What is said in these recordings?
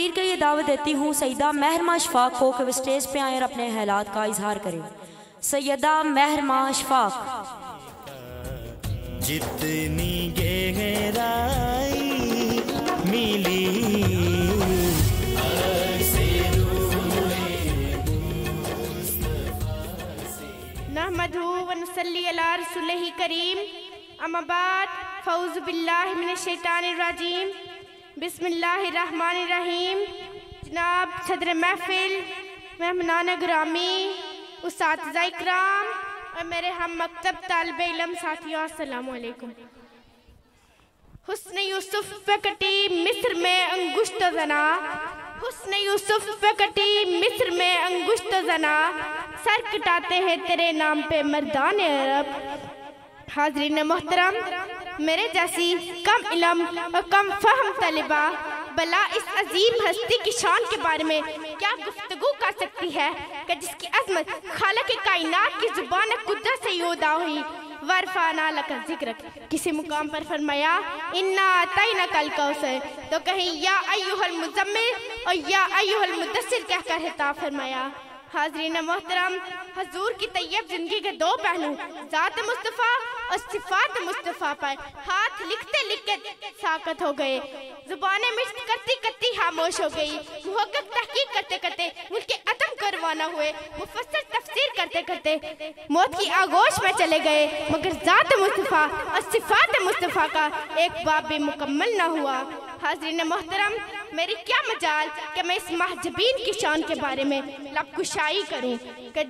तकरीर के लिए दावत देती हूँ सैयदा महरमा अशफाक को कि वे स्टेज पे आएँ और अपने हालात का इजहार करें। सैयदा महरमा अशफाक। जितनी गहराई मिली नहमदहु व नुसल्ली अला रसूलिही करीम, अम्मा बाद, फ़ऊज़ु बिल्लाहि मिनश शैतानिर रजीम, बिस्मिल्लाहिर रहमानिर रहीम। जनाब सदर महफिल, मेहमानान गिरामी, उस्ताद इकराम और मेरे हम मकतब तालिबे इल्म साथियों, अस्सलामु अलैकुम। हुस्न यूसुफ पे कटी मिस्र में अंगुश्त ज़ना, हुस्न यूसुफ पे कटी मिस्र में अंगुश्त ज़ना, सर कटाते हैं तेरे नाम पे मर्दान अरब। हाज़रीन मोहतरम, मेरे जैसी कम इल्म और कम फहम तलिबा भला इस अजीम हस्ती की शान के बारे में क्या गुफ्तगू कर सकती है कि जिसकी अजमत खालिक कायनात की जुबान कुदरत से योदा हुई। वरफाना लका जिक्र, किसी मुकाम पर फरमाया इन्ना अतैना कल कौसर, तो कहीं या अय्युहल मुज़म्मिल और या अय्युहल मुद्दस्सिर कहकर हिताब फरमाया। हाज़रीन मोहतरम, हजूर की तैयब जिंदगी के दो पहलू ज़ात मुस्तफ़ा और सिफ़ात मुस्तफ़ा पर हाथ लिखते लिखते साकत हो गए, जुबानें मिश्क करती करती खामोश हो गई, मुहक्किक तहकीक करते करते मुल्क अदम करवाना हुए, मुफस्सिर तफसीर करते करते मौत की आगोश में चले गए, मगर ज़ात मुस्तफ़ा और सिफ़ात मुस्तफ़ा का एक बाब भी मुकम्मल न हुआ। हाज़रीन मोहतरम, मेरी क्या मजाल कि मैं इस महजबीन की शान के बारे में लबकुशाई करूं कि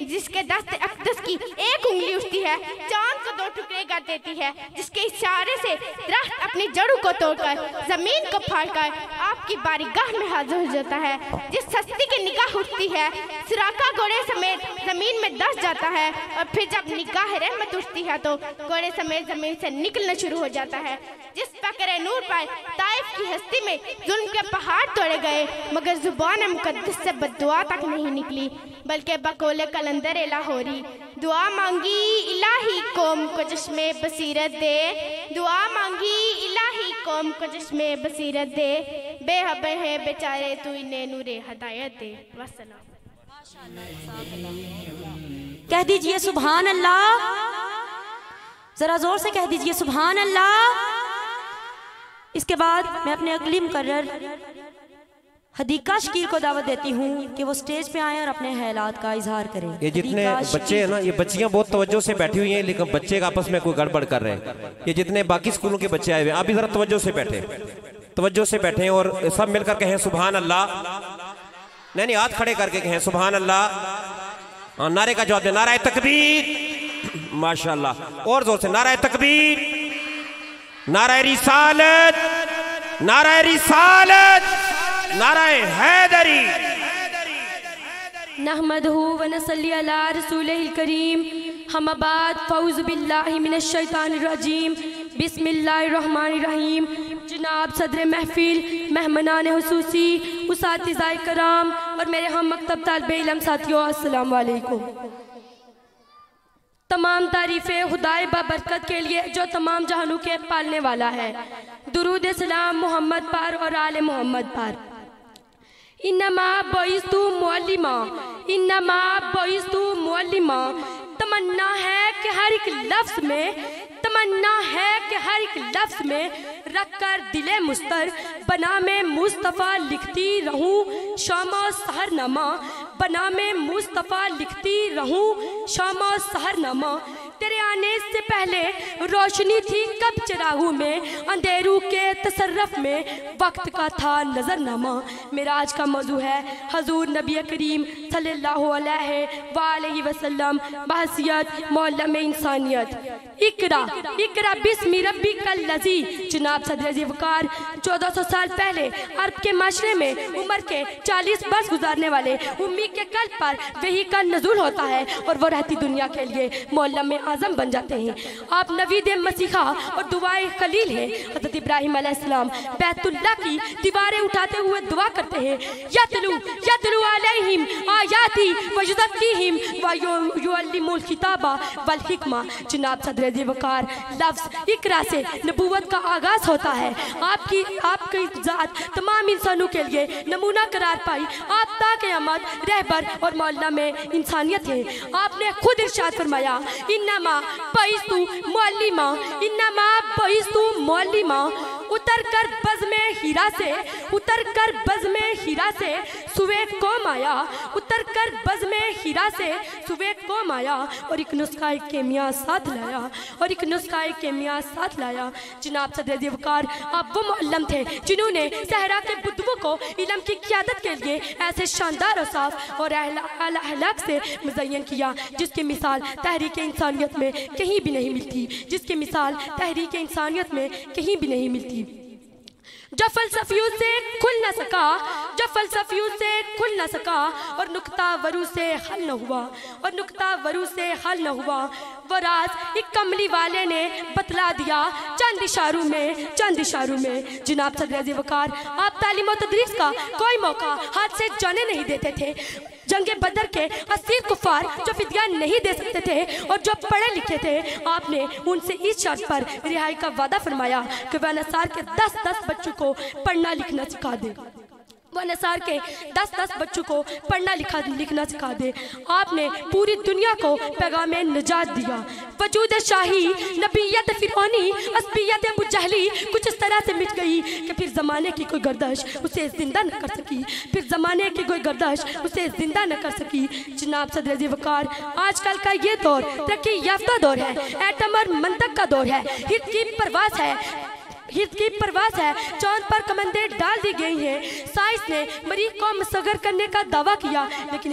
जिसके दस्त अक़दस की एक उंगली उठती है, चांद को दो टुकड़े कर देती है, जिसके इशारे से दरख्त अपनी जड़ों को तोड़कर जमीन को फाड़कर आपकी बारगाह में हाजिर हो जाता है, जिस हस्ती की निगाह उठती है सुराखा घोड़े समेत जमीन में धंस जाता है, और फिर जब निगाह रहमत उठती है तो घोड़े समेत जमीन से निकलना शुरू हो जाता है, जिस पकड़े नूर पर ताइफ की हस्ती में जुल्म के पहाड़ तोड़े गए, मगर जुबान मुकद्दस से बद्दुआ तक नहीं निकली, बल्कि बकोले कलंदर लाहौरी दुआ मांगी इलाही कौम को चश्मे बसीरत दे, दुआ मांगी इलाही कौम को चश्मे बसीरत दे, बेहबे है बेचारे तू इन्हें नूरे हदायत दे। वस्सलाम। कह दीजिए सुभान अल्लाह, जरा जोर से कह दीजिए सुभान अल्लाह। इसके बाद मैं अपने अगली मुकर्रर हदीका शकीर को दावत देती हूँ कि वो स्टेज पे आए और अपने हालात का इजहार करें। ये जितने बच्चे हैं ना, ये बच्चियां बहुत तवज्जो से बैठी हुई हैं, लेकिन बच्चे आपस में कोई गड़बड़ कर रहे हैं। ये जितने बाकी स्कूलों के बच्चे आए हुए हैं, आप भी जरा तवज्जो से बैठे, तवज्जो से बैठे और सब मिलकर कहें सुभान अल्लाह। नहीं, हाथ खड़े करके कहें सुभान अल्लाह। नारे का जवाब दे, नारा तकबीर। माशाअल्लाह, और जोर से नारा तकबीर, नारा रिसालत, नारा रिसालत, नारा हैदरी। नहमदहु व नसल्ली अला रसूलिहिल करीम, अम्मा बाद, फ़ऊज़ु बिल्लाहि मिनश शैतानिर रजीम, बिस्मिल्लाहिर रहमानिर रहीम। जनाब सदर महफिल, मेहमानान हुसूसी, उस्ताद इकराम और मेरे हम मकतब तालिबे इल्म साथियों, अस्सलामु अलैकुम। तमाम तारीफ़ें खुदाए बाबरकत के लिए जो तमाम जहानों के पालने वाला है। दुरूद सलाम मोहम्मद पर और आले मोहम्मद पर। इन्नमा बइस्तु मुअल्लिमा, इन्नमा बइस्तु मुअल्लिमा। तमन्ना है कि हर एक लफ्ज़ में, तमन्ना है कि हर एक लफ्ज़ में रखकर दिले मुस्तर बना में मुस्तफ़ा लिखती रहूं शामा सहरनामा, बना में मुस्तफ़ा लिखती रहूं शामा सहरनामा। तेरे आने से पहले रोशनी थी कब चिरागों में, अंधेरों के तसर्रफ में वक्त का था नजरनामा। मेरा आज का मौजू है हजूर नबी करीम सल्लल्लाहु अलैहि वसल्लम बहसियत मौलम इंसानियत। इकरा इकरा बिस्मि रब्बिकल लज़ी। जनाब सदर वकार 1400 साल पहले अरब के माशरे में उम्र के 40 वर्ष गुजारने वाले उम्मी के कल्ब पर वही का नज़ुल होता है और वो रहती दुनिया के लिए मौलम आज़म बन जाते हैं। आप नवीद मसीहा और दुआए खलील हैं। हज़रत इब्राहिम अलैहिस्सलाम बैतुल्लाह की दीवारें उठाते हुए दुआ करते हैं, यतलू अलैहिम आयाती व युज़क्कीहिम व युअल्लिमुल किताबा वल हिकमा। जनाब सदर वकार लफ्ज़ इकरा से नबूवत का आगाज़ होता है। आपकी ज़ात तमाम इंसानों के लिए नमूना करार पाई। आप ताक़यामत रहबर और मौलाना में इंसानियत है। आपने खुद इरशाद फरमाया, इन्नमा बइस्तु मुअल्लिमा, इन्नमा बइस्तु मुअल्लिमा। उतर कर बज़ में हीरा से सुवे कौम आया, उतर कर बज़ में हीरा से सुवे कौम आया और एक नुस्खा केमिया साथ लाया। जनाब सदर वकार आप वो मुअल्लिम थे जिन्होंने सहरा के बुद्दुओं को इल्म की क़ियादत के लिए ऐसे शानदार और साफ और अहलाक से मुज़य्यन किया जिसकी मिसाल तहरीक इंसानियत में कहीं भी नहीं मिलती। जब फलसफियों से खुल न सका और नुक्ता वरू से हल न हुआ वो राज एक कमली वाले ने बतला दिया चंद इशारों में। जनाब सदर वकार आप तालीम और तदरीस का कोई मौका हाथ से जाने नहीं देते थे। जंगे बदर के 80 कुफार जो फिदिया नहीं दे सकते थे और जो पढ़े लिखे थे, आपने उनसे इस शर्त पर रिहाई का वादा फरमाया कि वह नसार के 10-10 बच्चों को पढ़ना लिखना सिखा दे। आपने पूरी दुनिया को पैगाम नजात दिया। वजूद शाही, नबीयत फिरौनी, असबियत अबू जहली कुछ इस तरह से मिट गई कि फिर ज़माने की कोई गर्दश उसे जिंदा न कर सकी। जनाब सदर वकार आजकल का ये दौर तरक्की याफ्ता दौर है, एटम और मंतक का दौर है, हित की परवास है। चांद पर कमंदे डाल दी गई हैं। साइंस ने मरीज को मुसगर करने का दावा किया, लेकिन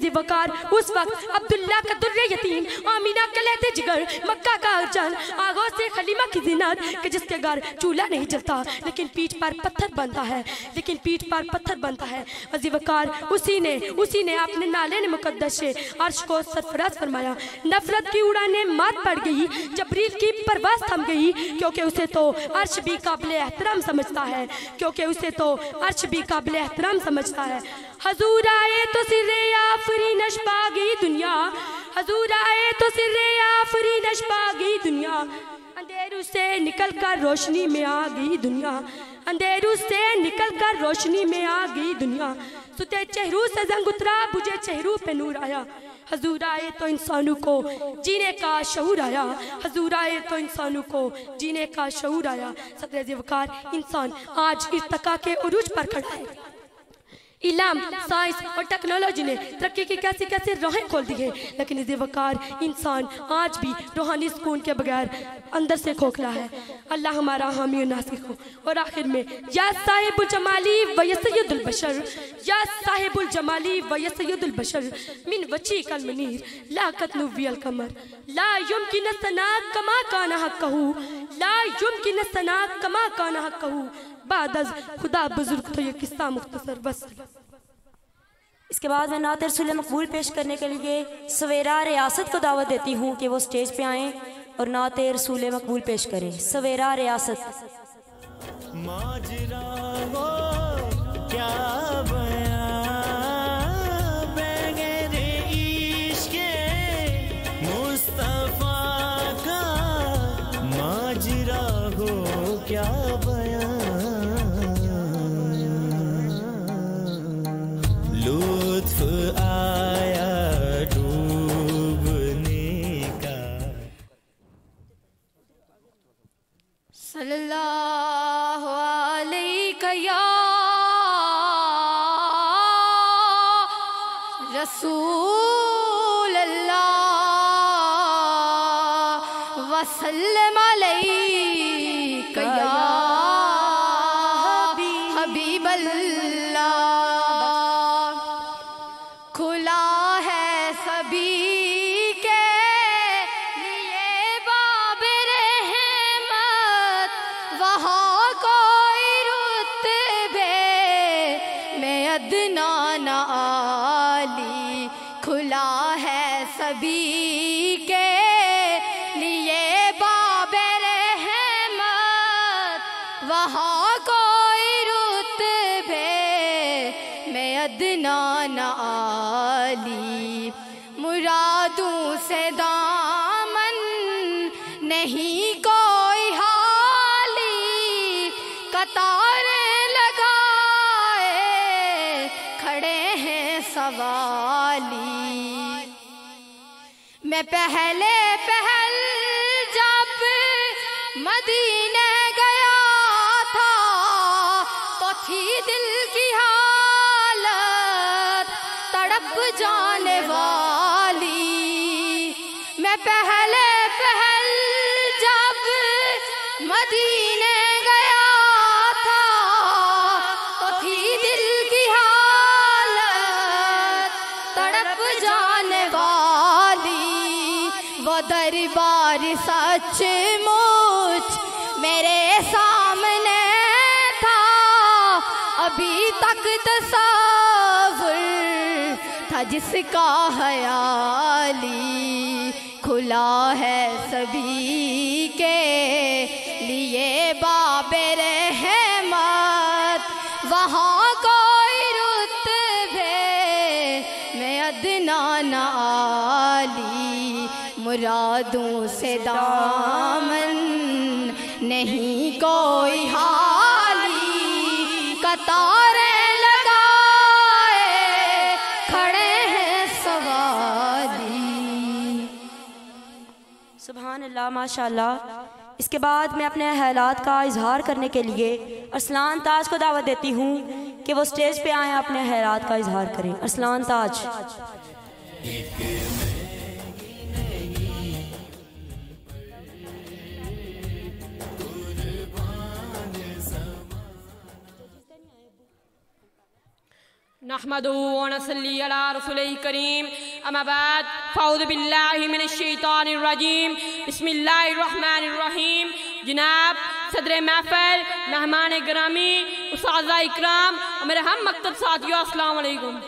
वकार उस वक्त अब्दुल्ला का दुर्रे यतीम, आमीना का लहते जिगर, मक्का का अर्जन, आगोश से खलीमा की जिन्नत कि जिसके घर चूल्हा नहीं जलता लेकिन पीठ पर पत्थर बनता है। वजी वकार उसी ने अपने नाले ने मुकद्दस से अर्श को सरफराज फरमाया। नफरत की उड़ाने मात पड़ गई, जबरील की परवास थम गई, क्योंकि उसे तो अर्श भी काबिले एहतराम समझता है। हजूर आए तो सिर्रे आफरीनश पागी दुनिया, अंधेरों से निकल कर रोशनी में आ गई दुनिया। सुते चेहरों से जंग उतरा, बुझे चेहरों पे नूर आया। हजूर आए तो इंसानों को जीने का शऊर आया। सदर वकार इंसान आज इर्तिका के उरूज पर खड़ा है। इल्म, साइंस और टेक्नोलॉजी ने तरक्की की कैसी राहें खोल दी हैं, लेकिन इस वकार इंसान आज भी रूहानी सुकून के बगैर अंदर से खोखला है। अल्लाह हमारा हामी और नासिर हो। और आखिर में या साहिबुल जमाली व सय्यदुल बशर मिन वची कल मनीर ला कतनु वियल कमर ला युमकिन सना कमा काना हक़हू बादज़ खुदा बुजुर्ग। तो ये किस्सा मुख्तसर बस। इसके बाद मैं नात रसूल मकबूल पेश करने के लिए सवेरा रियासत को दावत देती हूँ कि वो स्टेज पे आएँ और नात रसूल मकबूल पेश करें। सवेरा रियासत। माजरा हो क्या बयां बगैर इश्क़े मुस्तफ़ा का, माजरा हो क्या बयां लुत्फ़ आया डूबने का। सल्लल्लाहु अलैहि या रसूल अल्लाह वसल्लम अलैहि या हबीब अल्लाह। खुला है सभी के लिए बाब रहमत, वहाँ कोई रुतबे में अदना न आली। खुला है सभी नबी के लिए बाबे रहमत, वहाँ कोई रुतबे में अदना न आली। मुरादों से दामन नहीं कोई हाली, कतार लगाए खड़े हैं सवाली। मैं पहले पहल जब मदीने गया था तो थी दिल की हालत तड़प जाने वाली। मैं पहले पहल जब मदीने गया था तो थी दिल की हालत तड़प जाने वाली। वो दरबार सचमुच मेरे सामने था, अभी तक तसव्वुर था जिसका हयाली। खुला है सभी के लिए बाबे रहमत, वहाँ कोई रुतबे में अदना न आली। मुरादों से दामन नहीं कोई हाली, कतारें लगाए खड़े हैं सवाली। सुभान अल्लाह, माशाअल्लाह। इसके बाद मैं अपने हालात का इजहार करने के लिए अरसलान ताज को दावत देती हूँ कि वो स्टेज पे आए अपने हालात का इजहार करें। अरसलान ताज। नहमदुहु व नसल्ली अला रसूलिल करीम, अम्मा बाद, फ़अऊज़ु बिल्लाहि मिनश शैतानिर रजीम, बिस्मिल्लाहिर रहमानिर रहीम। जनाब सदर महफ़िल, मेहमान गिरामी, उस्ताज़ा इकराम और मेरे हम मकतब साथियों, अस्सलाम वालेकुम।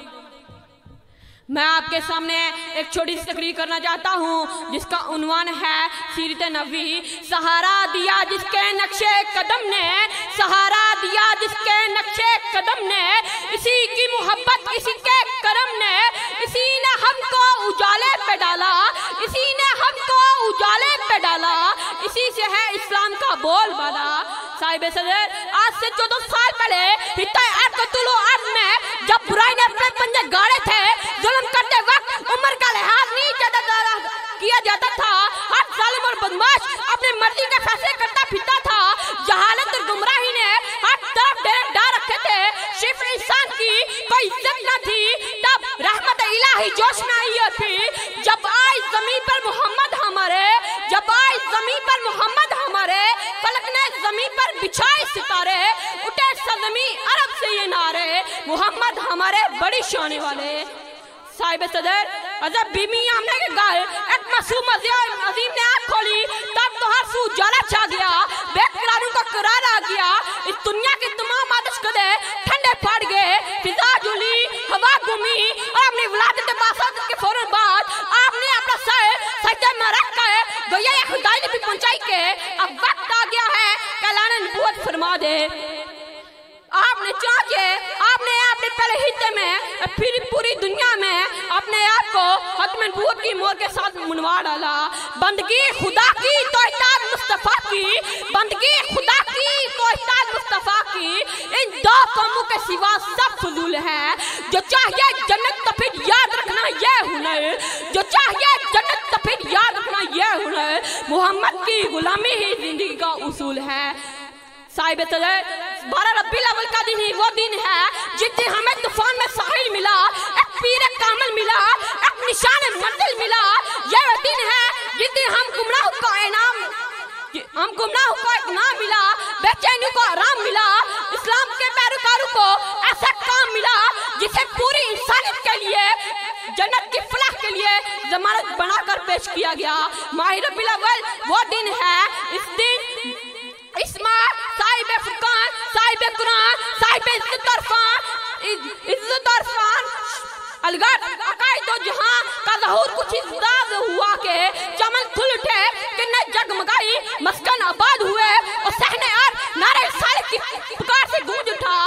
मैं आपके सामने एक छोटी सी तकरीर करना चाहता हूँ जिसका उन्वान है सीरत नबी। सहारा दिया जिसके नक्शे कदम ने, सहारा दिया जिसके नक्शे कदम ने, इसी की मोहब्बत इसी के करम ने, इसी ने हमको उजाले पे डाला, इसी ने हमको उजाले पे डाला, इसी से है इस्लाम का बोलबाला। साहिब सदर, आज से 14 साल पहले अर्ज़ में जब बुराई ने अपने पंजे गाड़े थे, जुल्म करते वक्त उम्र का लिहाज नहीं किया जाता था। हर जालिम और बदमाश अपनी मर्जी का फैसले करता फिरता था। जहालत और गुमराही ने हर तरफ डेरे डाल रखे थे। सिर्फ इंसान की कोई इज्जत न थी। तब रहमत इलाही जोश में आई और फिर जब आए जमीन पर मोहम्मद हमारे, जब आए जमीन पर मोहम्मद हमारे, फलक ने जमीन पर बिछाए सितारे, उठे सरजमी अरब से ये नारे, मोहम्मद हमारे बड़ी शान वाले। साहिब सदर, अजब बीमी आमने के घर एक मासूम अजीम ने आँख खोली, तब तो हर सू उजाला छा गया, बेकरारों का करार आ गया। इस दुनिया के तमाम आदर्श कदे ठंडे पड़ गए, फिजा झूली, हवा घूमी और अपनी विलादत बासात के फौरन बाद आपने अपना सर सजदे में रख कर गया खुदाई ने भी पहुंचाई के अब वक्त आ गया है कैलाने नबूवत फरमा दे। आपने चाहिए, आपने अपने पहले हिस्से में फिर पूरी दुनिया में अपने आप को खत्म नबूवत की मोहर के साथ मुनवा डाला। बंदगी खुदा की तो इताअत मुस्तफा की, बंदगी खुदा की तो इताअत मुस्तफा की। इन दो कामों के सिवा सब फजूल है। जो चाहिए जन्नत तो फिर याद रखना ये हुनर, जो चाहिए जन्नत तो फिर याद रखना ये हुनर। मोहम्मद की गुलामी ही जिंदगी का उसूल है। साहिब सदर, 12 रबीउल अव्वल का दिन ही वो दिन है जिस दिन हमें तूफान में साहिल मिला, एक पीर कामिल मिला, एक निशान मंजिल मिला। ये वो दिन है जिस दिन हम गुमराह को इनाम, हम गुमराह को एक नाम मिला, बेचैनी को आराम मिला। इस्लाम के पैरोकारों को ऐसा काम मिला जिसे पूरी इंसानियत के लिए, जन्नत की फलाह के लिए जमानत बनाकर पेश किया गया। माह रबीउल अव्वल वो दिन है, इस दिन इस्मा साहिब फुरकान, साहिब कुरान, साहिब इज्जत और फान अलगर अकाई तो जहां का ज़हूर कुछ इज़्ज़ाज़ हुआ के चमन खुल उठे किन्ने जगमगाई मस्कन आबाद हुए और सहने और नारे साले की पुकार से गूंज उठा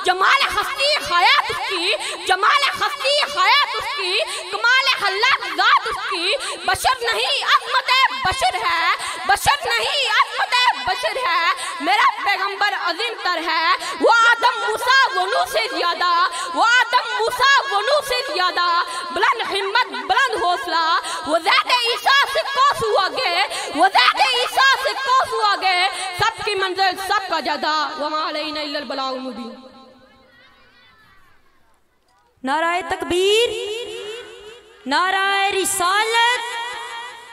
जमाल हस्ती हयात उसकी जमाल हस्ती हयात उसकी कमाल हल्लात ज़ात उसकी बशर नहीं अज़मत बशर है बशर नहीं अज़मत बशर है मेरा पैगंबर अज़ीम तर है वो आदम मूसा वनू से ज्यादा वो आदम मूसा वनू से ज्यादा बुलंद हिम्मत बुलंद हौसला वो ज़ाते ईसा से कोस हुआ गे वो ज़ाते ईसा से कोस हुआ गे सबकी मंजिल सबका जदा वमा अलैना इल्लल बलाउल मुबीन। नाराए तकबीर, नाराए रिसालत,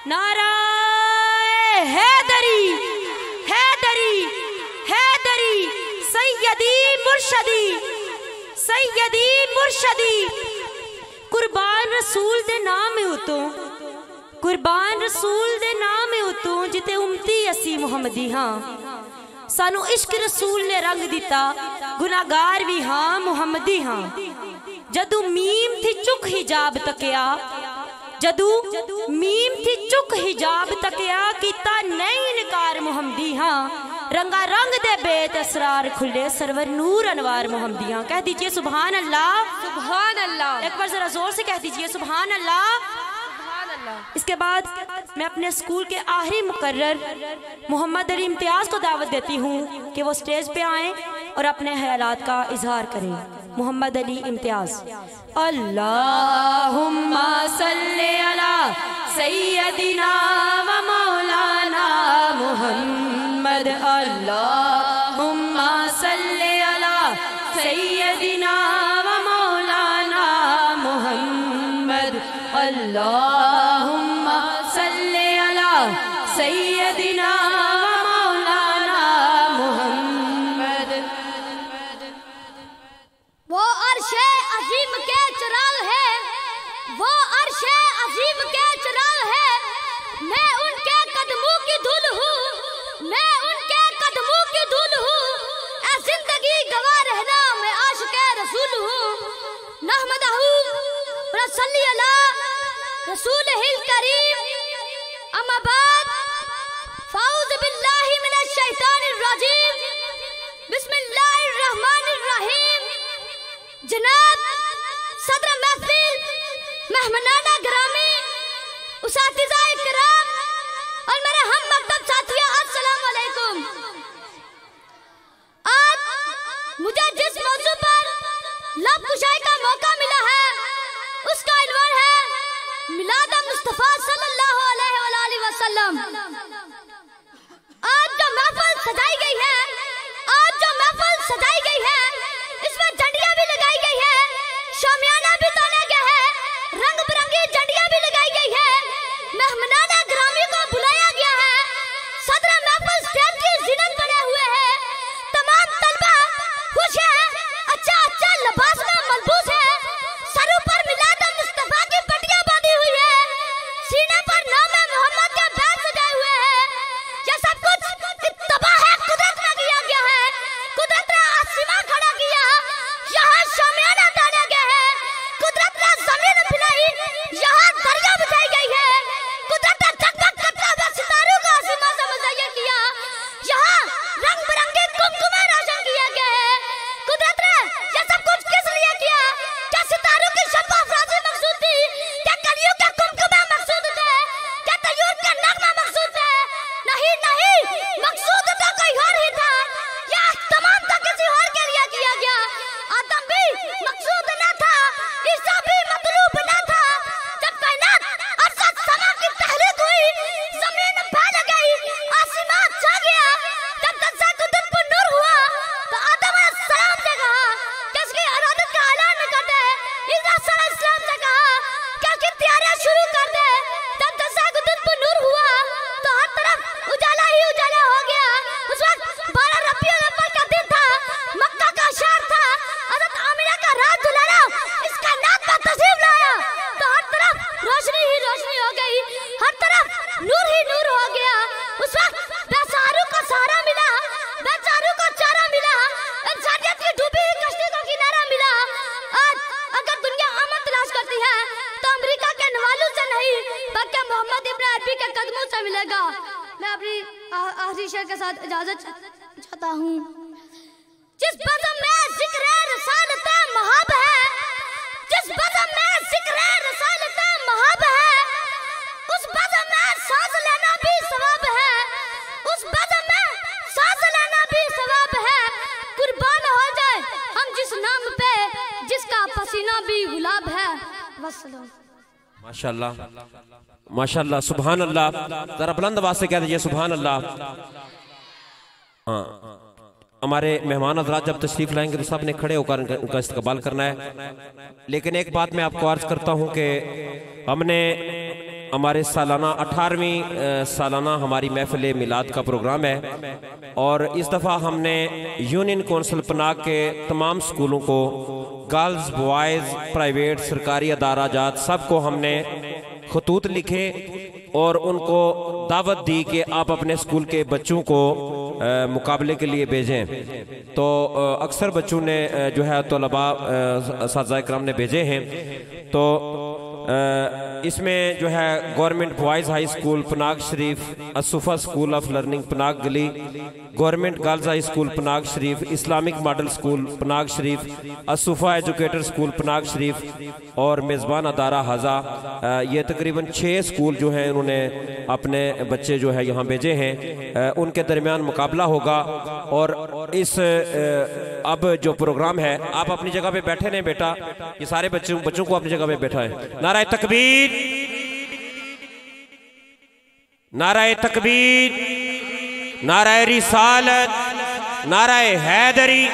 नाराए हैदरी, हैदरी, हैदरी, सैयदी मुर्शदी, सैयदी मुर्शदी। कुर्बान रसूल दे नाम उतो, कुर्बान रसूल दे नाम उतो जिते उम्मती असी मुहम्मदी हाँ। सानू इश्क रसूल ने रंग दिता गुनाहगार भी हाँ मुहम्मदी हाँ। जदू मीम थी चुक हिजाब तकिया जदू मीम थी चुक हिजाब तकिया कीता नहीं इनकार मुहम्मदी हाँ। रंगा रंग दे बेत असरार खुले सरवर नूर अनवार मुहम्मदियाँ। कह दीजिए सुभान अल्लाह, सुभान अल्लाह। एक बार जरा जोर से कह दीजिए सुभान अल्लाह। इसके बाद मैं अपने स्कूल के आखिरी मुकर्रर मोहम्मद अली इम्तियाज़ को दावत देती हूँ कि वो स्टेज पे आएँ और अपने ख्यालात का इजहार करें। मोहम्मद अली इम्तियाज़। अल्लाहुम्मा सल्ली अला सय्यदिना व मौलाना मुहम्मद। अल्लाहुम्मा सल्ली अला सय्यदिना व मौलाना मुहम्मद। अल्लाहुम्मा सल्ली अला सय्यदिना व मौलाना मुहम्मद। वो अर्शे अजीम के चिराग है, वो अर्शे अजीम के चिराग है। मैं उनके कदमों की धूल हूँ, मैं उनके कदमों की धूल हूँ। ऐ जिंदगी गवाह रहना मैं आशिक़े रसूल हूँ। नहमदहू व सल्ली अला रसूलिहिल करीम। अम्मा बाद फ़ाऊज़ बिल्लाहि मिनश शैतानिर रजीम। बिस्मिल्लाहिर रहमानिर रहीम। जनाब सदर महफिल, मेहमानाना गिरामी, उसातिज़ाए किराम और मेरे हम मकतब साथियों, अस्सलाम वालेकुम। आज मुझे जिस मौजू पर लब कुशाई का मौका मिला है उसका इन्वान है मिलाद मुस्तफ़ा सल्लल्लाहु अलैहि वसल्लम। आज जो महफिल सजाई गई है, आज जो महफिल सजाई गई है, इसमें झंडियां भी लगाई गई है, शामियाना भी ताना गया है, रंग बिरंगी झंडियां भी लगाई गई है, मेहमानाना ग्रामी को बुलाया गया है, सदर महफिल स्टेज की ज़ीनत बने हुए हैं, तमाम तलबा खुश है, अच्छा अच्छा लिबास में मलबूस है, सरों पर मिलाद मुस्तफ़ा की पट्टियां बांधी हुई है, सीने पर नाम मोहम्मद के बैग सजाए हुए हैं। अपनी आखिरी शेर के साथ इजाजत चाहता हूँ। जिस बज़म में ज़िक्र रसालत महब है, जिस बज़म में ज़िक्र रसालत महब है, उस बज़म में सांस लेना भी सवाब है, उस बज़म में सांस लेना भी सवाब है। कुर्बान हो जाए हम जिस नाम पे जिसका पसीना भी गुलाब है। वस्सलाम। माशाल्लाह माशाल्लाह, सुभान अल्लाह। जरा बुलंद आवाज से कह दीजिए सुभान अल्लाह। हाँ, हमारे मेहमान हज़रात जब तशरीफ लाएंगे तो सब ने खड़े होकर उनका इस्तकबाल करना है। लेकिन एक बात मैं आपको अर्ज करता हूँ कि हमने हमारे सालाना 18वीं सालाना हमारी महफिल मिलाद का प्रोग्राम है और इस दफ़ा हमने यूनियन कौंसिल पनाग के तमाम स्कूलों को, गर्ल्स बॉयज़ प्राइवेट सरकारी अदारा जात सबको हमने खतूत लिखे और उनको दावत दी कि आप अपने स्कूल के बच्चों को मुकाबले के लिए भेजें। तो अक्सर बच्चों ने जो है तलबा असातिज़ा इकराम ने भेजे हैं। तो इसमें जो है government boys high school Panag Sharif, Asufa school of learning Panag Gali, government girls high school Panag Sharif, Islamic model school Panag Sharif, Asufa educator school Panag Sharif और मेज़बान अदारा हज़ा, ये तकरीबन 6 स्कूल जो हैं उन्होंने अपने बच्चे जो है यहाँ भेजे हैं। उनके दरमियान मुकाबला होगा और इस अब जो प्रोग्राम है, आप अपनी जगह पे बैठे नहीं बेटा, ये सारे बच्चों को अपनी जगह पे बैठा है। नाराए तकबीर, नाराए तकबीर, नाराए रिसालत, नाराए हैदरी।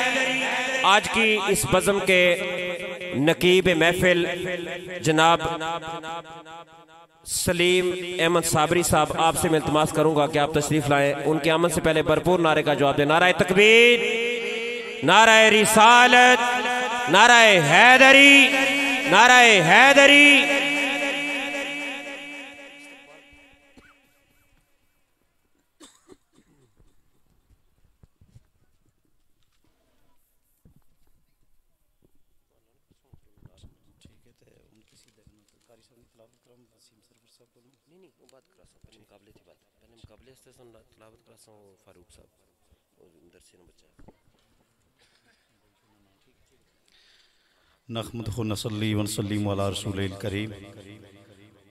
आज की इस बज़म के नकीब महफिल जनाब सलीम अहमद साबरी साहब, आपसे मैं इल्तिमास करूंगा कि आप तशरीफ लाएं। उनके आमद से पहले भरपूर नारे का जवाब दें। नाराए तकबीर, नाराए रिसालत, नाराए हैदरी, नाराए हैदरी। नहमदुहु नसल्ली व नसल्लिमु अला रसूलिल करीम,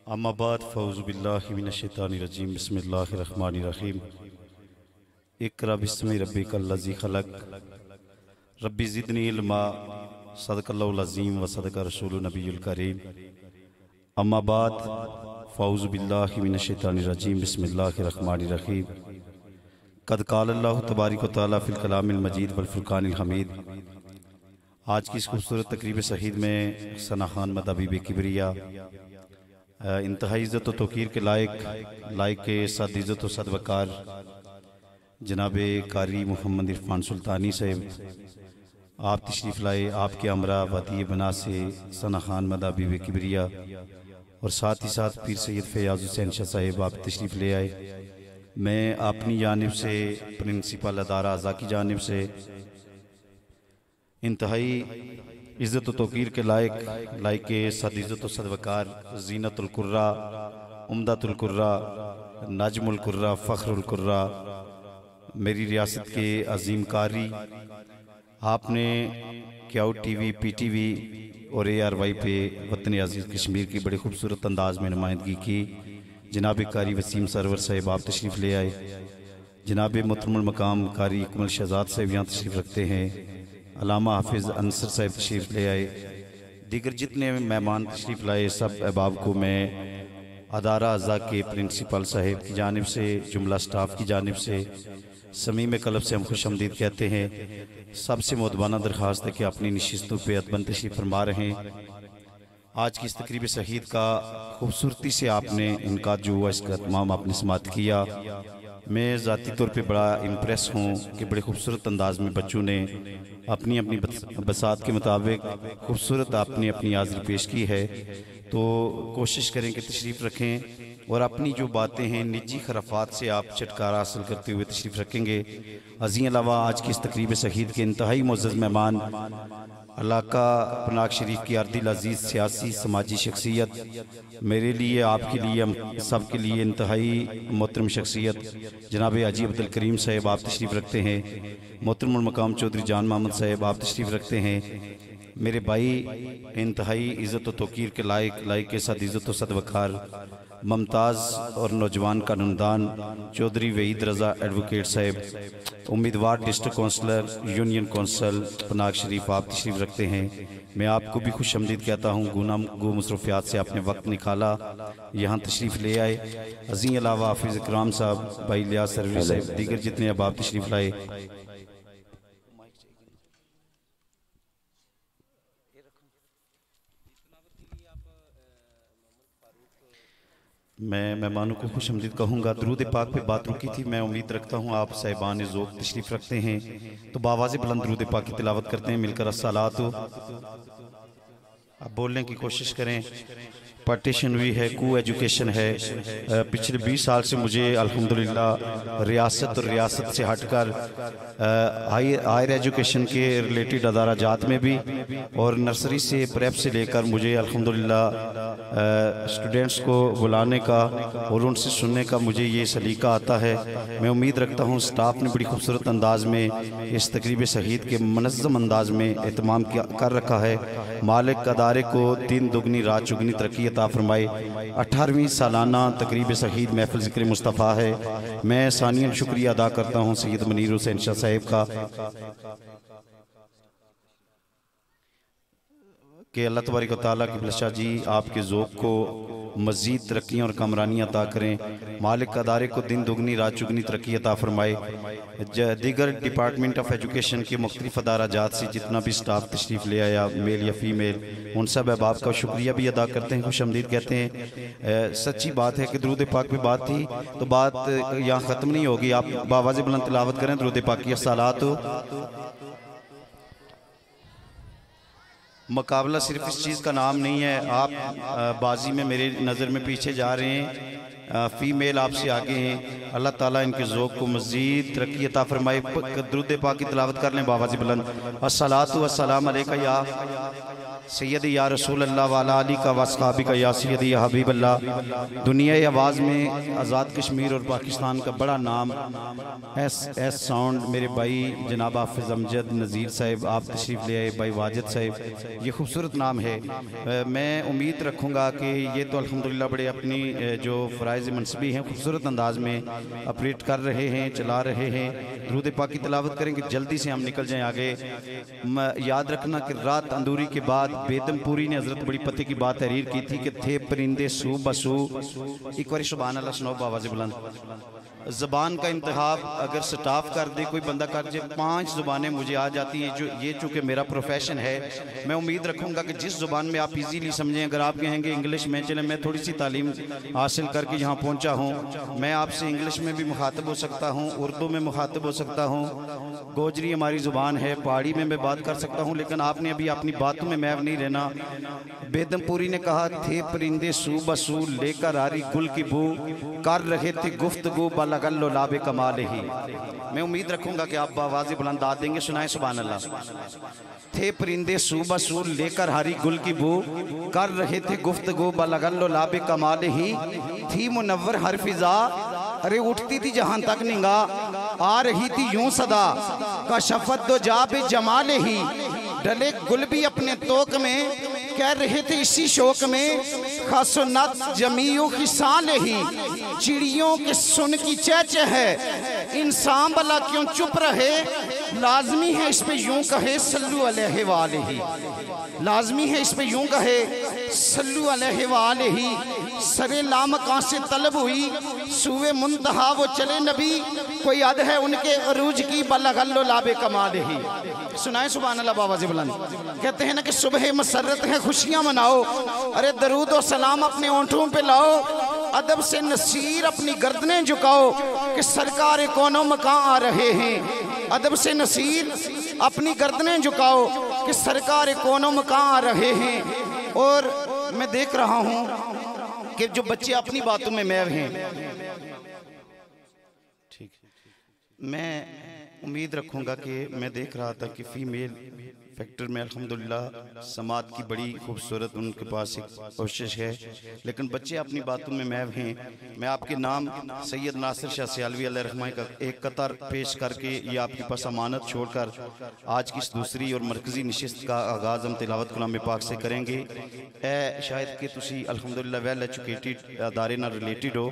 अम्मा बाद फ़ऊज़ु बिल्लाहि मिनश शैतानिर रजीम, बिस्मिल्लाहिर रहमानिर रहीम। इक़रा बिस्मि रब्बिकल लज़ी खलक़, रब्बि ज़िदनी इल्मा, सदक़ल्लाहुल अज़ीम व सदक़ रसूलुन नबियुल करीम। अम्मा बाद फ़ऊज़ु बिल्लाहि मिनश शैतानिर रजीम, बिस्मिल्लाहिर रहमानिर रहीम। क़द क़ालल्लाहु तबारक व तआला फ़िल कलामिल मजीद वल फ़ुरक़ानिल हमीद। आज की इस खूबसूरत तकरीब शहीद में सना खान मदबी किबरिया इंतहाई इज़्ज़त व तौक़ीर के लायक के साथ इज़्ज़त व सदवकार जनाब कारी मोहम्मद इरफान सुल्तानी साहब, आप तशरीफ़ लाए। आपके हमरा वती बना से सना खान मदबी किबरिया और साथ ही साथ पीर सैयद फयाज़ हुसैन शाह साहब आप तशरीफ़ ले आए। मैं अपनी जानिब से, प्रिंसिपल अदारा अज़ा की जानिब से इंतहाई इज़्ज़त व तौक़ीर के लायक के सद इज़्ज़त व सदवकार ज़ीनतुल कुर्रा, उम्दतुल कुर्रा, नजमुल कुर्रा, फ़ख्रुल कुर्रा, मेरी रियासत के अजीम कारी, आपने क्याउ टीवी, पीटीवी और ARY पे वतन अज़ीज़ कश्मीर की बड़े खूबसूरत अंदाज में नुमाइंदगी की। जनाब कारी वसीम सरवर साहब आप तशरीफ़ ले आए। जनाब मोहतरमुल मकाम कारी इकमल शहजाद साहब यहाँ तशरीफ़ रखते हैं। अलामा हाफिज़ अंसर साहब तशरीफ़ ले आए। दीगर जितने मेहमान तशरीफ़ लाए सब अहबाब को मैं अदारा अज़ा के प्रिंसिपल साहब की जानिब से, जुमला स्टाफ की जानिब से समीम कलब से हम खुश आमदीद कहते हैं। सबसे मोदबाना दरख्वास्त है कि अपनी नशिस्तों पर अदबन तशरीफ़ फरमा रहे हैं। आज की इस तकरीब शहीद का खूबसूरती से आपने इनका जो हुआ इसका तमाम आपने समात किया। मैं ज़ाती तौर पे बड़ा इम्प्रेस हूँ कि बड़े खूबसूरत अंदाज में बच्चों ने अपनी अपनी बसात के मुताबिक खूबसूरत आपने अपनी हाज़िरी पेश की है। तो कोशिश करें कि तशरीफ़ रखें। और अपनी जो बातें हैं निजी खराफात से आप छुटकारा हासिल करते हुए तशरीफ़ रखेंगे। अज़ीं अलावा आज की इस तकरीब शहीद के इंतहाई मुअज़्ज़ज़ मेहमान इलाका पनाग शरीफ की अर्दिल अजीज़ सियासी समाजी शख्सियत, मेरे लिए आपके लिए हम सब के लिए इंतहाई मोहतरम शख्सियत जनाब हाजी अब्दुल करीम साहब आप तशरीफ़ रखते हैं। मोहतरम मकाम चौधरी जान मोहम्मद साहब आप तशरीफ़ रखते हैं। मेरे भाई इंतहाई इज़्ज़त व तौक़ीर के लायक के साथ इज़्ज़त व सदवकार मुमताज़ और नौजवान कानूनदान चौधरी वहीद रज़ा एडवोकेट साहब, उम्मीदवार district councillor union council Panag Sharif आप तशरीफ़ रखते हैं। मैं आपको भी खुश आमदीद कहता हूँ। गो मसरूफियात से आपने वक्त निकाला, यहाँ तशरीफ़ ले आए। अज़ीं अलावा हाफिज़ इकराम साहब, भाई लियाज सरवरी साहब, दीगर जितने अब आप तशरीफ़ लाए। मैं मेहमानों को खुश आमदीद कहूँगा। दरूद पाक पे बात रुकी थी, मैं उम्मीद रखता हूँ आप साहिबान ज़ौक़ तशरीफ़ रखते हैं तो बावाज़ बुलंद दरूद पाक की तिलावत करते हैं मिलकर अस्सलातु। अब बोलने की कोशिश करें। पार्टीशन हुई है, को एजुकेशन है। पिछले 20 साल से मुझे अल्हम्दुलिल्लाह रियासत और रियासत से हटकर हायर एजुकेशन के रिलेटेड अदारा जात में भी और नर्सरी से प्रेप से लेकर मुझे अल्हम्दुलिल्लाह स्टूडेंट्स को बुलाने का और उनसे सुनने का मुझे ये सलीका आता है। मैं उम्मीद रखता हूँ स्टाफ ने बड़ी खूबसूरत अंदाज में इस तकरीब शहीद के मनज़्ज़म अंदाज में एहतमाम कर रखा है। मालिक अदारे को दिन दुगनी रात चुगनी तरक्की अता फरमाए। 18वीं सालाना तकरीब शहीद महफिल ज़िक्र मुस्तफ़ा है। मैं सानियन शुक्रिया अदा करता हूँ सैयद मनीर हुसैन शाह साहब का कि अल्लाह तबारक व तआला की बलशाह जी आपके ज़ौक़ को मज़ीद तरक्कियाँ और कमरानियाँ अता करें। मालिक अदारे को दिन दुगनी रात चुगनी तरक्की अता फरमाए। दीगर डिपार्टमेंट ऑफ एजुकेशन के मुख्तलिफ अदारा जात से जितना भी स्टाफ तशरीफ़ ले आया, मेल या फ़ीमेल, उन सब अहबाब का शुक्रिया भी अदा करते हैं, खुश आमदीद कहते हैं। सच्ची बात है कि दरूद पाक पे बात थी तो बात यहाँ ख़त्म नहीं होगी। आप बावाज़ बुलंद तिलावत करें दरूद पाक की अस्सलातु। मुकाबला सिर्फ इस चीज़ का नाम नहीं है। आप बाजी में मेरे नज़र में पीछे जा रहे हैं, फ़ीमेल आपसे आगे हैं। अल्लाह ताला इनके ज़ौक़ को मज़ीद तरक्की अता फरमाए। दरूद पाक की तिलावत कर लें बावाज़ बुलंद। अस्सलातु वस्सलाम अलैका या सैयदी या रसूल अल्लाह वाला अली का वस्हाबी का या सैयदी या हबीब अल्लाह। दुनिया आवाज़ में आज़ाद कश्मीर और पाकिस्तान का बड़ा नाम एस साउंड मेरे भाई जनाब हाफिज़ अमजद नज़ीर साहब आप तशरीफ़ ले आए, भाई वाजिद साहब, ये खूबसूरत नाम है। मैं उम्मीद रखूँगा कि ये तो अल्हम्दुलिल्लाह बड़े अपनी जो फ़राइज़ मनसबी हैं खूबसूरत अंदाज में ऑपरेट कर रहे हैं, चला रहे हैं। दरूद पाक की तिलावत करेंगे, जल्दी से हम निकल जाएँ आगे। याद रखना कि रात अंदूरी के बाद बेदमपुरी ने हजरत बड़ी पते की बात तहरीर की थी कि थे परिंदे सू बसू। एक बार सुभान अल्लाह सुनाओ बावाज़ बुलंद। ज़बान का इंतखाब अगर स्टाफ कर दे, कोई बंदा कर दे, 5 ज़ुबानें मुझे आ जाती हैं। जो ये चूँकि मेरा प्रोफेशन है, मैं उम्मीद रखूँगा कि जिस ज़ुबान में आप इजीली समझें। अगर आप कहेंगे इंग्लिश में, चले मैं थोड़ी सी तालीम हासिल करके यहाँ पहुँचा हूँ, मैं आपसे इंग्लिश में भी मुखातब हो सकता हूँ, उर्दू में मुखातब हो सकता हूँ, गोजरी हमारी ज़ुबान है, पहाड़ी में मैं बात कर सकता हूँ। लेकिन आपने अभी अपनी बातों में महव नहीं रहना। बेदमपुरी ने कहा थे परिंदे सू बसू लेकर आ रही गुल की बू, कर रहे थे गुफ्तगू लगल्लो लाबे कमाल ही। मैं उम्मीद रखूंगा कि आप आवाज़ बुलंद दाद देंगे। सुनाए सुभान अल्लाह। थे परिंदे सूबा सूल लेकर हरी गुल की बू, कर रहे थे गुफ्तगू लगल्लो लाबे कमाल ही। थी मुनव्वर हर फिजा, अरे उठती थी जहां तक निगाह, आ रही थी यूं सदा का शफत दो जाबे जमाल ही। डले गुल भी अपने तोक में, कह रहे थे इसी शौक में, खासुन्नत जमीयों की साल ही। चिड़ियों के सुन की चहच है, इंसान भला क्यों चुप रहे, लाजमी है इस पे यूं कहे सल्लु अलैहि वालैहि। लाजमी है इस पे यूं कहे सल्लु अलैहि वालैहि। सरे लामकां से तलब हुई, सुवे मुंतहा वो चले नबी, कोई अद है उनके अरूज की बलगल्लो लाबे कमाल ही। सुनाए सुभान अल्लाह बाबा जी बुलंद। कहते हैं ना कि सुबह मसरत है खुशियां मनाओ, अरे दरूद और सलाम अपने ओंठों पे लाओ, अदब से नसीर अपनी गर्दनें झुकाओ कि सरकार कौनो मकां आ रहे हैं। अदब से नसीर अपनी गर्दनें झुकाओ कि सरकार कौनो मकां आ रहे हैं। और मैं देख रहा हूँ कि जो बच्चे अपनी बातों में महव हैं। ठीक, मैं उम्मीद रखूंगा कि मैं देख रहा था कि फीमेल फैक्टर में अल्हम्दुलिल्लाह समात की बड़ी खूबसूरत उनके पास एक कोशिश है, लेकिन बच्चे अपनी बातों में महव हैं। मैं आपके नाम सैयद नासिर शाह सियालवी अलैहि रहमा का एक कतर पेश करके ये आपके पास अमानत छोड़कर आज की इस दूसरी और मरकजी नशिस्त का आगाज़ हम तिलावत कलाम पाक से करेंगे। शायद कि तुसी अल्हम्दुलिल्लाह वेल एजुकेटेड अदारे ना रिलेटेड हो।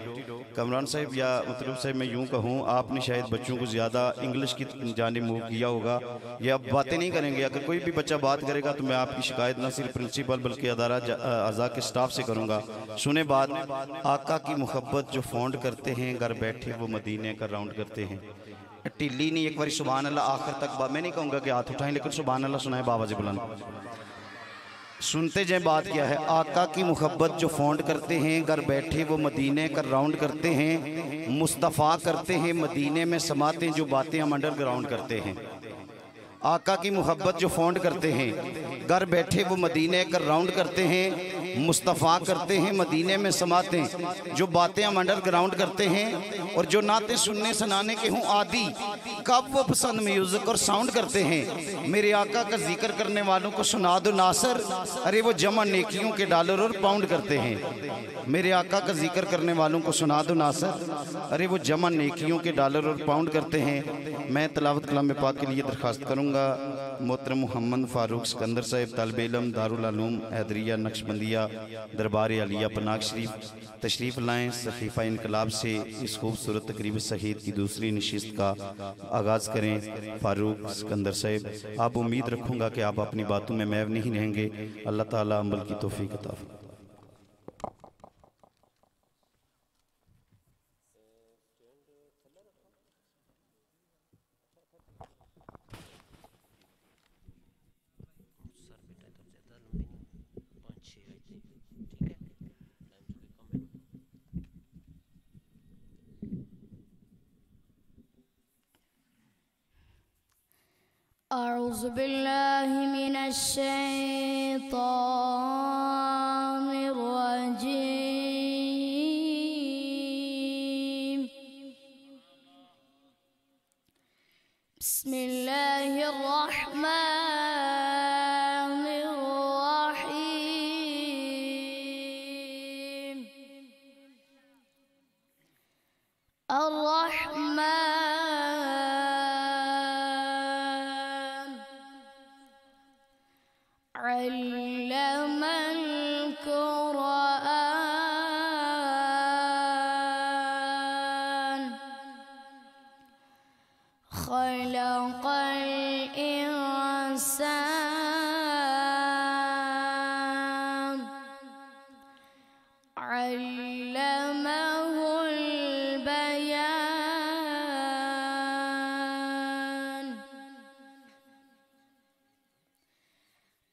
कमरान साहब या मतलब साहब मैं यूँ कहूँ, आपने शायद बच्चों को ज़्यादा इंग्लिश की जानिब मूव किया होगा, या बातें नहीं करेंगे। अगर कोई भी बच्चा बात करेगा तो मैं आपकी शिकायत न सिर्फ प्रिंसिपल बल्कि अदारा अज़ा के स्टाफ से करूँगा। सुने बात, आका की मोहब्बत जो फौंड करते हैं, घर बैठे वो मदीने का राउंड करते हैं। टिल्ली नहीं, एक बार सुभान अल्लाह आखिर तक मैं नहीं कहूँगा कि हाथ उठाएं, लेकिन सुभान अल्लाह सुनाए बाबा जी बुलंद। सुनते जाए बात क्या है। आका की मोहब्बत जो फौंड करते हैं, घर बैठे वो मदीने का राउंड करते हैं। मुस्तफ़ा करते हैं मदीने में समाते, जो बातें हम अंडरग्राउंड करते हैं। आका की मोहब्बत जो फौंड करते हैं, घर बैठे वो मदीने का राउंड करते हैं। मुस्तफ़ा करते हैं मदीने में समाते, जो बातें हम अंडरग्राउंड करते हैं। और जो नाते सुनने सुनाने के हों आदि, कब वो पसंद म्यूजिक और साउंड करते हैं। मेरे आका का जिक्र करने वालों को सुना दो नासर, अरे वो जमा नेकियों के डॉलर और पाउंड करते हैं। मेरे आका का जिक्र करने वालों को सुना दो नासर, अरे वो जमा नेकियों के डॉलर और पाउंड करते हैं। मैं तिलावत कलाम पाक के लिए दरख्वास्त करूँगा मोहतरम मोहम्मद फारूक सिकंदर साहब, तालिबे इल्म दारुल उलूम हैदरिया नक्शबंदिया दरबार अलिया पनाग शरीफ तशरीफ़ लाएँ। सहीफ़ा इनकलाब से इस खूबसूरत तकरीब शहीद की दूसरी नशिस्त का आगाज़ करें। फारूक सिकंदर साहब, आप उम्मीद रखूँगा कि आप अपनी बातों में महव नहीं रहेंगे। अल्लाह ताला अमल की तौफीक अता फरमाए। अऊज़ु बिल्लाहि मिनश शैतानिर रजीम। बिस्मिल्लाहिर रहमानिर रहीम। अर्रहमान अल्लमल कुरआन खलक़ल इंसान अल्लमहुल बयान।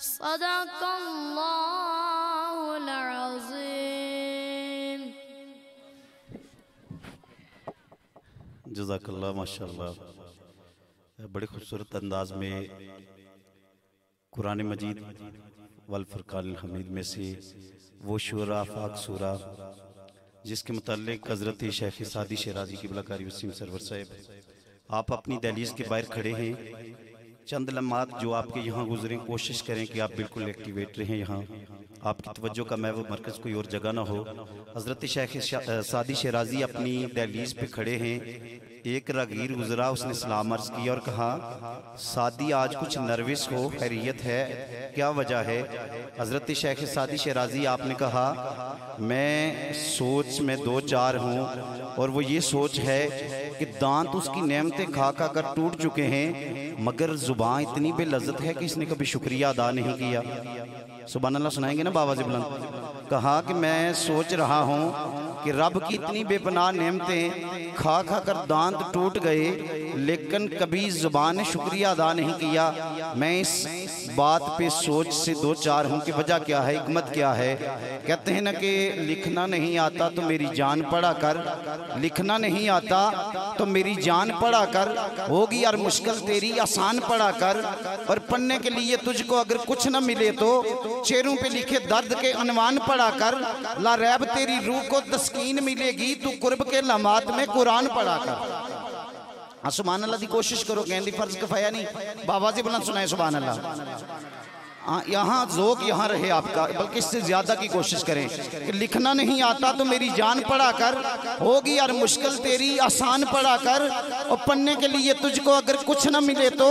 सदक़ल्लाहुल अज़ीम। जज़ाकल्लाह माशाअल्लाह। बड़े खूबसूरत अंदाज में कुरान मजीद वल फुरक़ानिल हमीद में से वो शूरा फाक सूरा जिसके मुताल्लिक़ हज़रत शेख सादी शिराज़ी क़िबला कारी वसीम सरवर साहब आप अपनी दहलीज़ के बाहर खड़े हैं। चंद लम्हात जो आपके यहाँ गुजरें, कोशिश करें कि आप बिल्कुल एक्टिवेट रहें। यहाँ आपकी तवज्जो का महव मरकज़ कोई और जगह ना हो। हज़रत शेख सादी शिराज़ी अपनी दहलीज़ पे खड़े हैं। एक रागीर गुजरा, उसने सलाम अर्ज़ किया और कहा सादी आज कुछ नर्वस हो, खैरियत है, क्या वजह है? हज़रत शेख सादी शिराज़ी आपने कहा मैं सोच में दो चार हूँ और वो ये सोच है कि दांत उसकी नेमतें खा खा कर टूट चुके हैं मगर ज़ुबान इतनी बेलज़्ज़त है कि इसने कभी शुक्रिया अदा नहीं किया। सुभान अल्लाह सुनाएंगे ना बाबा जी बुलंद। कहा कि मैं सोच रहा हूँ कि रब की इतनी बेपनाह नेमतें खा खा कर दांत टूट गए लेकिन कभी ज़ुबान ने शुक्रिया अदा नहीं किया। मैं इस बात पे सोच से दो चार हूँ कि वजह क्या है, हिकमत क्या है। कहते हैं ना कि लिखना नहीं आता तो मेरी जान पढ़ा कर, लिखना नहीं आता तो मेरी जान पढ़ा कर, होगी यार मुश्किल तेरी आसान पढ़ा कर, और पढ़ने के लिए तुझको अगर कुछ न मिले तो चेहरों पे लिखे दर्द के अनवान पढ़ा कर, ला रैब तेरी रूह को तस्कीन मिलेगी, तू कुर्ब के लम्हात में कुरान पढ़ा कर। हाँ सुभान अल्लाह दी कोशिश करो, कहने फर्ज कफाया नहीं, बाबा जी बुलंद सुनाए सुभान अल्लाह। हाँ यहाँ ज़ोक यहाँ रहे आपका, बल्कि इससे ज़्यादा की कोशिश करें कि लिखना नहीं आता तो मेरी जान पढ़ा कर, होगी यार मुश्किल तेरी आसान पढ़ा कर, और पढ़ने के लिए तुझको अगर कुछ न मिले तो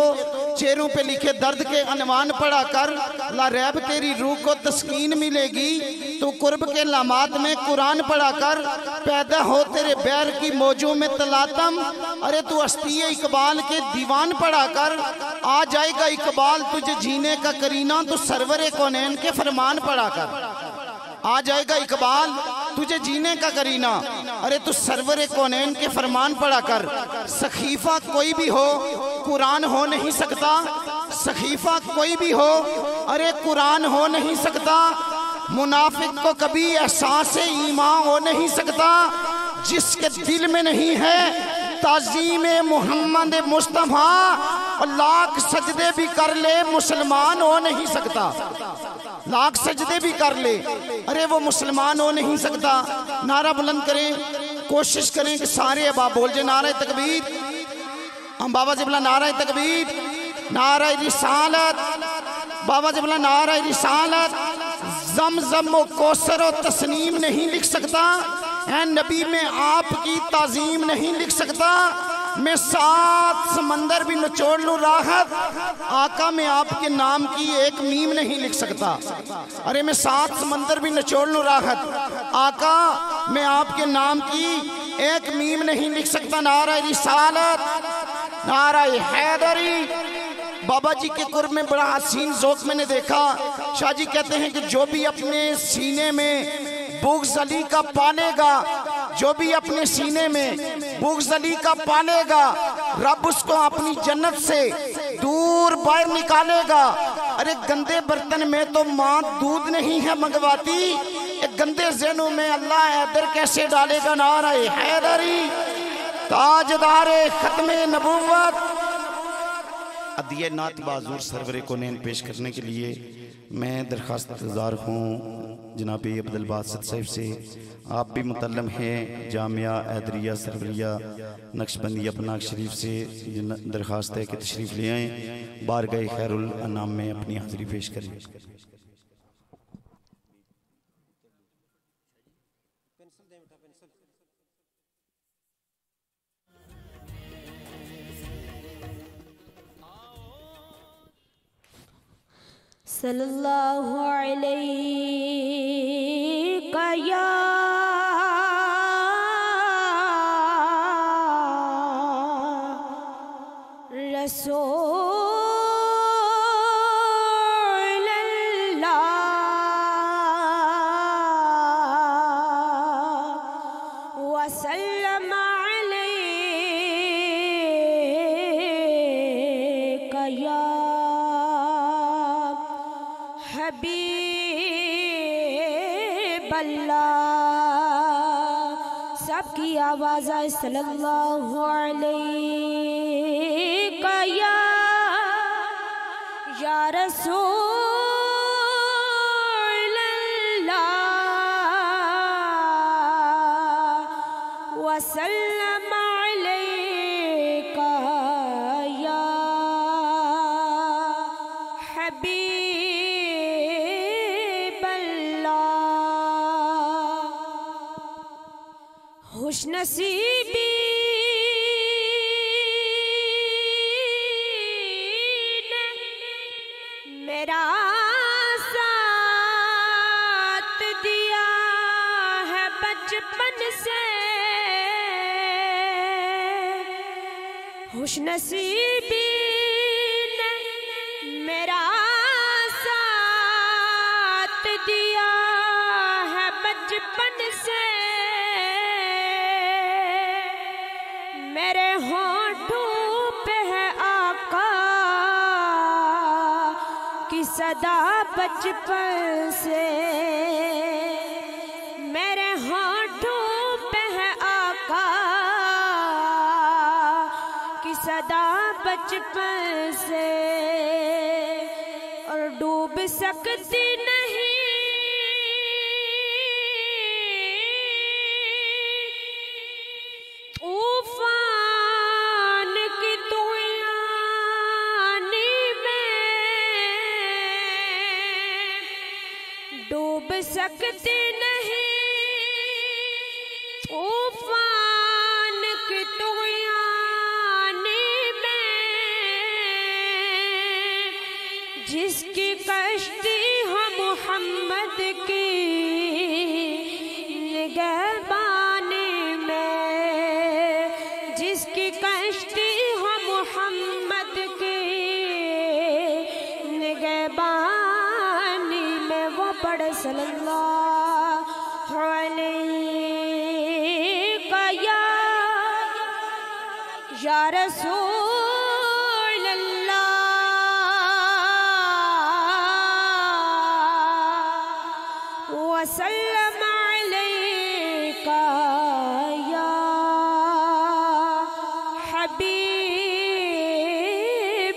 चेहरों पे लिखे दर्द के अनवान पढ़ा कर, ला रैब तेरी रूह को तस्कीन मिलेगी, तो कुर्ब के लामात में कुरान पढ़ा कर, पैदा हो तेरे बैर की मौजों में तलातम, अरे तू अस्तिये इकबाल के दीवान पढ़ा कर, आ जाएगा इकबाल तुझे जीने का करीना, तो सरवरे कौनैन के फरमान पढ़ा कर। आ जाएगा इकबाल तुझे जीने का करीना, अरे तू सरवरे कौनैन के फरमान पढ़ा कर। सखीफा कोई भी हो कुरान हो नहीं सकता, सखीफा कोई भी हो अरे कुरान हो नहीं सकता, मुनाफिक को कभी एहसास ईमान हो नहीं सकता, जिसके दिल में नहीं है ताज़ीम मोहम्मद मुस्तफ़ा, और लाख सजदे भी कर ले मुसलमान हो नहीं सकता, लाख सजदे भी कर ले अरे वो मुसलमान हो नहीं सकता। नारा बुलंद करें, कोशिश करें कि सारे अब आप बोल जाए नारा तकबीर। हम बाबा जी बोला नारा तकबीर, नारा रिसालत, बाबा जी बोला नारा रिसालत। ज़मज़म व कौसर व तस्नीम नहीं लिख सकता, है नबी में आपकी ताज़ीम नहीं लिख सकता, मैं 7 समंदर भी निचोड़ लूँ राहत, आका में आपके नाम की एक मीम नहीं लिख सकता। अरे मैं 7 समंदर भी निचोड़ लूँ राहत, आका मैं आपके नाम की एक मीम नहीं लिख सकता। नारा रिसालत, नारा हैदरी। बाबा जी के कुर्ब में बड़ा हसीन ज़ौक़ मैंने देखा। शाह जी कहते हैं कि जो भी अपने सीने में बुग़्ज़ अली का पालेगा, जो भी अपने सीने में बुग़्ज़ अली का पालेगा, रब उसको अपनी जन्नत से दूर बाहर निकालेगा। अरे गंदे बर्तन में तो माँ दूध नहीं है मंगवाती, एक गंदे ज़हनों में अल्लाह हैदर कैसे डालेगा। नारा हैदरी, ताजदारे खत्मे नबूवत। अदिये नात बाज़ूर सरवरे को नैन पेश करने के लिए मैं दरख्वास्त गुज़ार हूँ जनाब अब्दुल बासित साहब से। आप भी मुतल्लम हैं जामिया हैदरिया सरवरिया नक्शबंदिया पनाग शरीफ से, दरख्वास्त है कि तशरीफ़ ले आएँ, बारगाह खैरुल अनाम में अपनी हाज़िरी पेश करें। सल्लल्लाहु अलैहि या रसूल अल्लाह वसल्लम अलैका या हबीब अल्लाह। सबकी आवाज़ आए सल्लल्लाहु अलैहि का या रसूल अल्लाह वसल्लम अलैका या हबीब अल्लाह। खुशनसीबी मेरा साथ दिया है बचपन से। खुशनसीबी ने मेरा साथ दिया है बचपन से। मेरे होठों पे है आका की सदा बचपन से। मेरे होठों पे है आका की सदा बचपन से। और डूब सकती नहीं तूफान की तूफानी में। डूब सकती नहीं तूफान की तूफानी में। जिसकी कश्ती हो मोहम्मद की निगहबानी में। जिसकी कश्ती हो मोहम्मद की निगहबानी में। वो पढ़े सल्लल्लाहु अलैहि का या रसूल अल्लाह वसल्लम अलैका या हबीब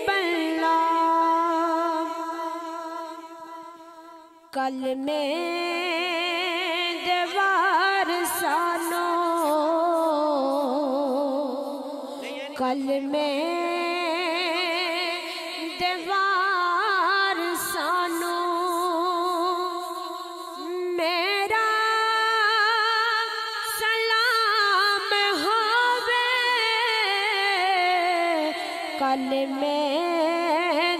अल्लाह। कल में दीवार सानो कल में दीवार सानो। मेरा सलाम होवे कल में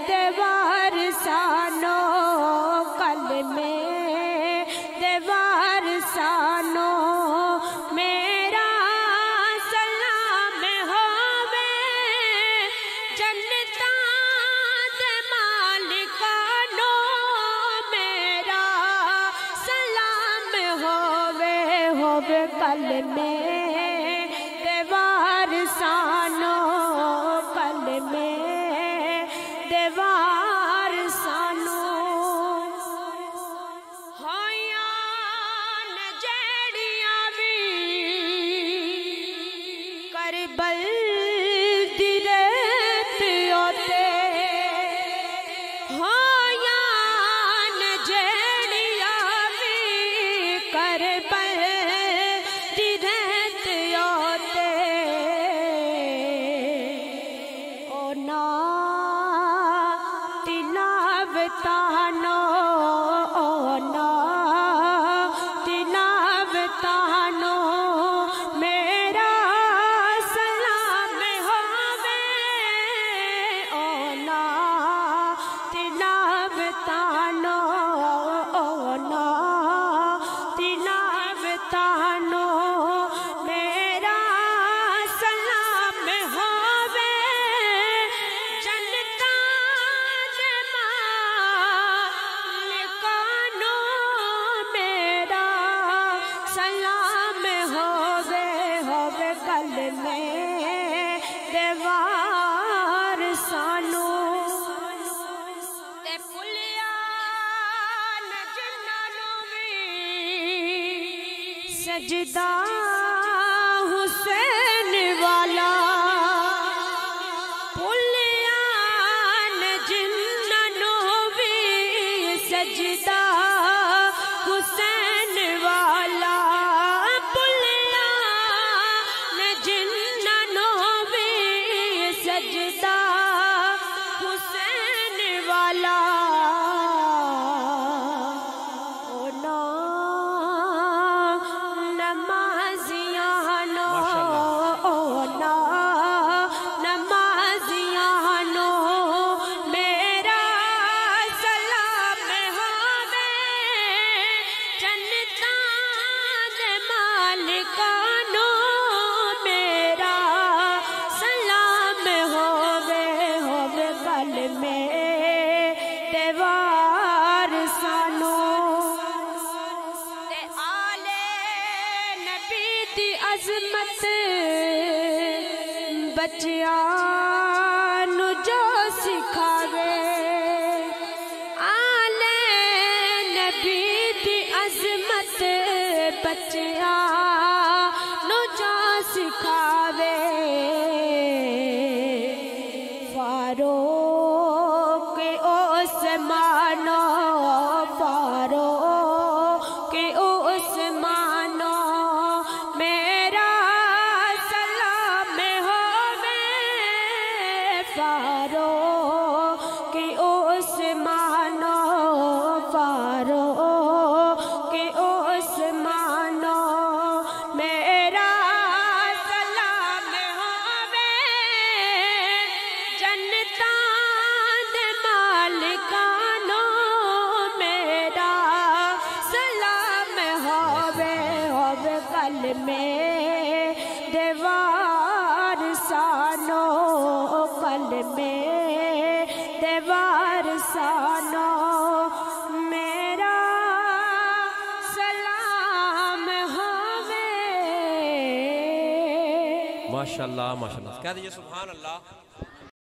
दीवार सानो। कल में दीवार सानो। मेरा सलाम होवे जन्नता दे मालिकानो। मेरा सलाम होवे कल में दीवार सानो। कल में दीवार सानो। करबल दी रेत ओते होयान जेड़िया वी करबल दी रेत ओते। ओ ना तिलावतानो ओ ना तिलावतानो। मेरा सलाम होवे ओ ना तिलावतानो ओ ना तिलावतानो। मेरा सलाम होवे जन्नता दे सजदा हुसैन वाला पुलियान जिन्नो भी सजदा हुसैन वाला पुलियान जिन्नो भी सजदा हुसैन वाला बच्चियां नु जो सिखावे आले नबी दी अजमत बच्चियां नु जो सिखावे फारूक उस्मानो फारूक उस्मानो मेरा सलाम होवे फारूक उस्मानो फारूक उस्मानो मेरा सलाम होवे जन्नतां दे मालिकानो मेरा सलाम होवे होवे कल में देवार सानो कल में देवार सानो मेरा सलाम होवे। माशाल्लाह माशाल्लाह, कह दीजिए सुभान अल्लाह।